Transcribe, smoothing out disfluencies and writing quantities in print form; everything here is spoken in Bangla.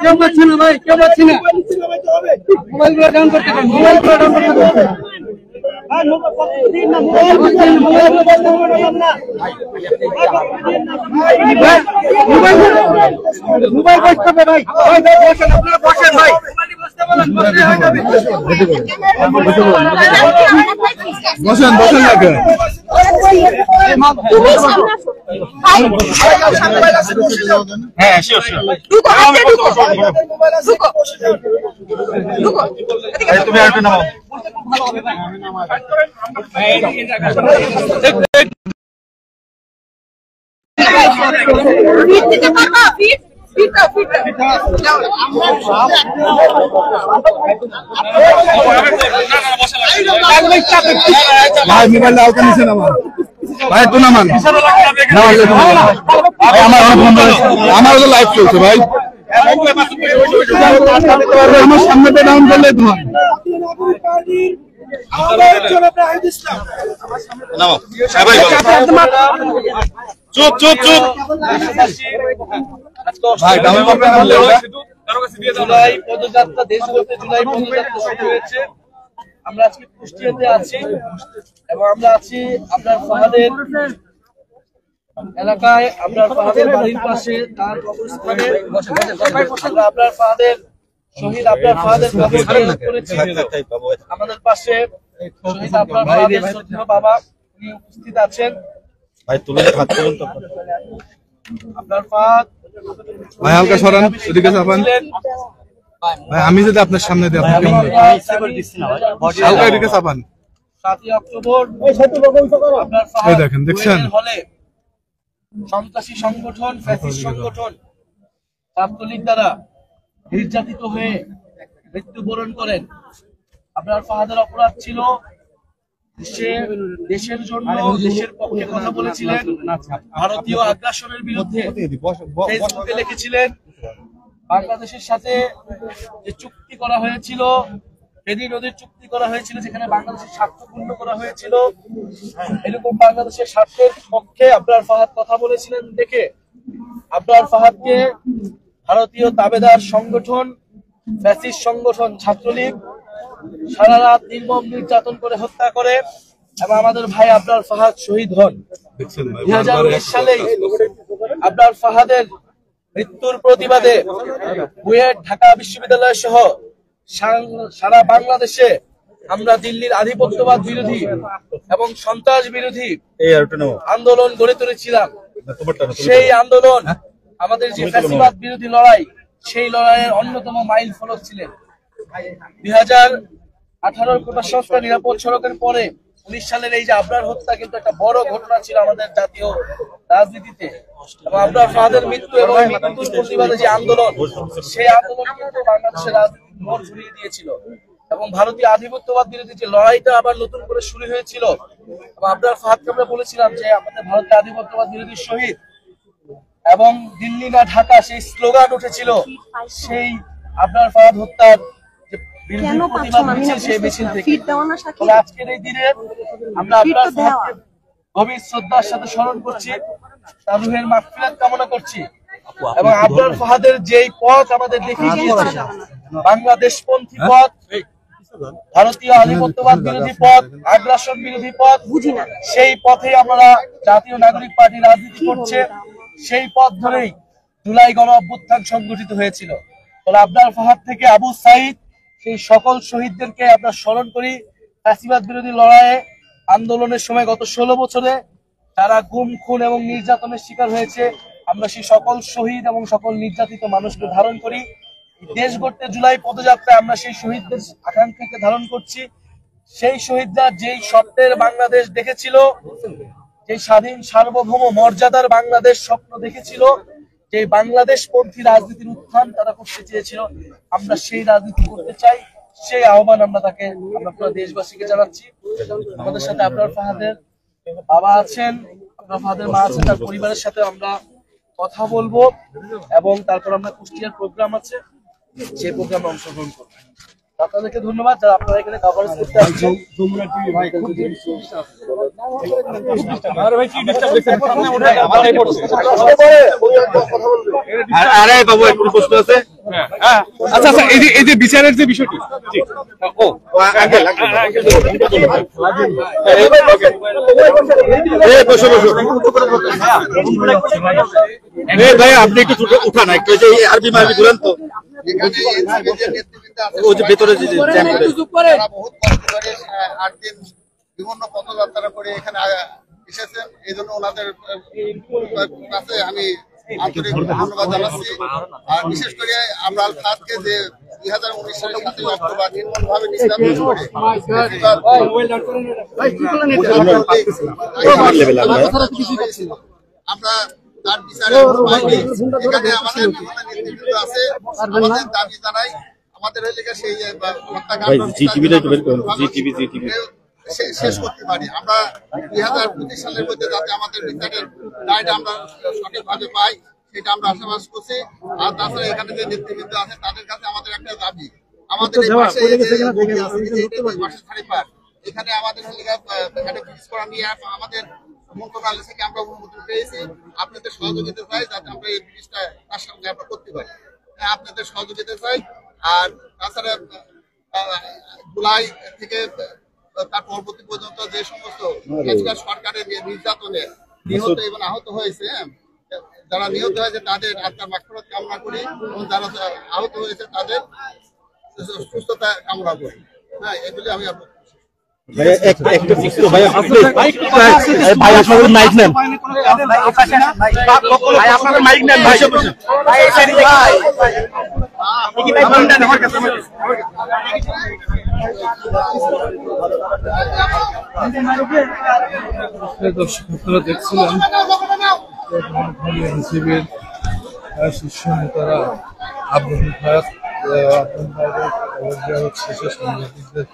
কেউ পাচ্ছে না ভাই, কেউ পাচ্ছে না। মোবাইল গুলো ডাউন করতে পারেন, মোবাইল গুলো ডাউন করতে পারেন। মোবাইল বসতে হবে ভাই, বসেন, আপনারা বসেন ভাই, বসেন বসেন না কেন? হ্যাঁ শিওর শিওর, তুমি আর একটু নামাও। ভাই মোবাইল আওতা নিচে নামান, ভাই একটু নামান, আমার লাইভ চলছে ভাই, আমার সামনে ডাউন করলে তোমার চুপ চুপ চুপ ভাই, জুলাই পদযাত্রা, দেশ বলতে জুলাই পদযাত্রা শুরু হয়েছে। আমরা আজকে কুষ্টিয়াতে আছি এবং আমরা আছি আপনার ফাহাদের এলাকায়, আপনার ফাহাদের বাড়ির পাশে তার কবরস্থানে। আমরা আপনার ফাহাদের শহীদ, আপনার ফাহাদের কবর করেছি। আমাদের পাশে শহীদ আপনার ফাহাদের শ্রদ্ধেয় বাবা, উনি উপস্থিত আছেন। ভাই তুলে হাত তুলুন তো, আপনার ফাহাদ ভাই হালকা সরান, এদিকে চাপান ভাই, আমি যদি আপনার সামনে দিই আপনি হালকা এদিকে চাপান। 7ই অক্টোবর আপনার ফাহাদ দেখেন, দেখছেন হলে সন্ত্রাসী সংগঠন, ফ্যাসিস্ট সংগঠন ছাত্রলীগ দ্বারা নির্যাতিত হয়ে মৃত্যুবরণ করেন। আপনার ফাহাদের অপরাধ ছিল সে দেশের জন্য, দেশের পক্ষে কথা বলেছিলেন, ভারতীয় আগ্রাসনের বিরুদ্ধে ফেসবুকে লিখেছিলেন। বাংলাদেশের সাথে যে চুক্তি করা হয়েছিল, ফেনী নদীর চুক্তি করা হয়েছিল, যেখানে বাংলাদেশের স্বার্থ পূর্ণ করা হয়েছিল, এরকম বাংলাদেশের স্বার্থের পক্ষে আপনার ফাহাদ কথা বলেছিলেন দেখে আপনার ফাহাদকে ভারতীয় তাবেদার সংগঠন, ফ্যাসিস্ট সংগঠন ছাত্রলীগ সারা রাত নির্মম নির্যাতন করে হত্যা করে এবং আমাদের ভাই আপনার ফাহাদ শহীদ হন। 2019 সালেই আপনার ফাহাদের মৃত্যুর প্রতিবাদে বুয়েট, ঢাকা বিশ্ববিদ্যালয় সহ সারা বাংলাদেশে আমরা দিল্লির আধিপত্যবাদ বিরোধী এবং সন্ত্রাস বিরোধী আন্দোলন গড়ে তুলেছিলাম। সেই আন্দোলন, আমাদের যে ফ্যাসিবাদ বিরোধী লড়াই, সেই লড়াইয়ের অন্যতম মাইল ফলক ছিলেন 2018 কোটা সংস্কার নিরাপদ সড়কের পরে 19 সালের এই যে আবরার হত্যা কিন্তু একটা বড় ঘটনা ছিল আমাদের জাতীয় রাজনীতিতে। এবং আবরার ফাহাদের মৃত্যু এবং মৃত্যুর প্রতিবাদে যে আন্দোলন, সেই আন্দোলন কিন্তু বাংলাদেশের রাজনীতি মোড় ঘুরিয়ে দিয়েছিল এবং ভারতীয় আধিপত্যবাদ বিরোধী যে লড়াইটা আবার নতুন করে শুরু হয়েছিল। এবং আবরার ফাহাদকে আমরা বলেছিলাম যে আমাদের ভারতীয় আধিপত্যবাদ বিরোধী শহীদ এবং দিল্লি না ঢাকা, সেই স্লোগান উঠেছিল। সেই আপনার ফাহাদ হত্যার আজকের এই দিনে আমরা আপনার ফাহাদকে গভীর শ্রদ্ধার সাথে স্মরণ করছি, তার রুহের মাগফিরাত কামনা করছি এবং আপনার ফাহাদের যেই পথ আমাদের দেখিয়ে দিয়েছে, বাংলাদেশপন্থী পথ, ভারতীয় আধিপত্যবাদ বিরোধী পথ, আগ্রাসন বিরোধী পথ, সেই পথে আমরা জাতীয় নাগরিক পার্টি রাজনীতি করছে। সেই পথ ধরেই জুলাই গণ অভ্যুত্থান সংগঠিত হয়েছিল। আপনার ফাহাদ থেকে আবু সাইদ, সেই সকল শহীদদেরকে আমরা স্মরণ করি। ফ্যাসিবাদ বিরোধী লড়াইয়ে আন্দোলনের সময় গত 16 বছরে তারা গুম, খুন এবং নির্যাতনের শিকার হয়েছে। আমরা সেই সকল শহীদ এবং সকল নির্যাতিত মানুষকে ধারণ করি। দেশ গড়তে জুলাই পদযাত্রায় আমরা সেই শহীদদের আকাঙ্ক্ষাকে ধারণ করছি। সেই শহীদরা যেই স্বপ্নের বাংলাদেশ দেখেছিল, যে স্বাধীন সার্বভৌম মর্যাদার বাংলাদেশ স্বপ্ন দেখেছিল, যে বাংলাদেশ পন্থী রাজনীতির উত্থান তারা করতে চেয়েছিল, আমরা সেই রাজনীতি করতে চাই। সেই আহ্বান আমরা পুরো দেশবাসীকে জানাচ্ছি। আমাদের সাথে আপনার ফাহাদের বাবা আছেন, আপনার ফাহাদের মা আছে, তার পরিবারের সাথে আমরা কথা বলবো এবং তারপর আমরা কুষ্টিয়ার প্রোগ্রাম আছে, সেই প্রোগ্রামে অংশগ্রহণ করবো। আপনাদেরকে ধন্যবাদ যারা আপনারা এখানে কভারেজ করতে আসছেন। আচ্ছা আচ্ছা, এই যে বিচারের যে বিষয়টি, ভাই আপনি একটু উঠান, একটু আরবি মারবি ঘুরান তো, ভেতরে বহুত কষ্ট করে 8 দিন বিভিন্ন পথযাত্রা করে এখানে এসেছেন, এই জন্য ওনাদের কাছে আমি আন্তরিক ধন্যবাদ জানাচ্ছি। আর বিশেষ করে আমরা আল ফাহাদকে যে 2019 সালের 7 অক্টোবর নির্মমভাবে নির্যাতন করে আমরা তার বিচারে পাইনি। এখানে আমাদের বিভিন্ন নেতৃবৃন্দ আছে, আমাদের দাবি জানাই আমাদের এলাকা সেই হত্যাকাণ্ড শেষ করতে পারি। আমরা 2025 সালের মধ্যে যাতে আমাদের বিচারের রায়টা আমরা সঠিকভাবে পাই সেটা আমরা আশাবাদ করছি। আর তাছাড়া এখানে যে নেতৃবৃন্দ আছে তাদের কাছে আমাদের একটা দাবি, আমাদের এই পাশে বাসের ধারে পার এখানে আমাদের এখানে ব্রিজ করা নিয়ে আমাদের মন্ত্রণালয় থেকে আমরা অনুমোদন পেয়েছি। আপনাদের সহযোগিতা চাই যাতে আমরা এই ব্রিজটা তার সঙ্গে আমরা করতে পারি, আপনাদের সহযোগিতা চাই। আর তাছাড়া জুলাই থেকে তার পরবর্তী পর্যন্ত যে সমস্ত সরকারের নির্যাতনে নিহত এবং আহত হয়েছে, যারা নিহত হয়েছে তাদের আত্মার মাগফিরাত কামনা করি এবং যারা আহত হয়েছে তাদের সুস্থতা কামনা করি। হ্যাঁ, এগুলি আমি দর্শক আপনারা দেখছিলেন এনসিবির শীর্ষ নেতারা আব্দুল ফায়াদ শেষে সাংবাদিকদের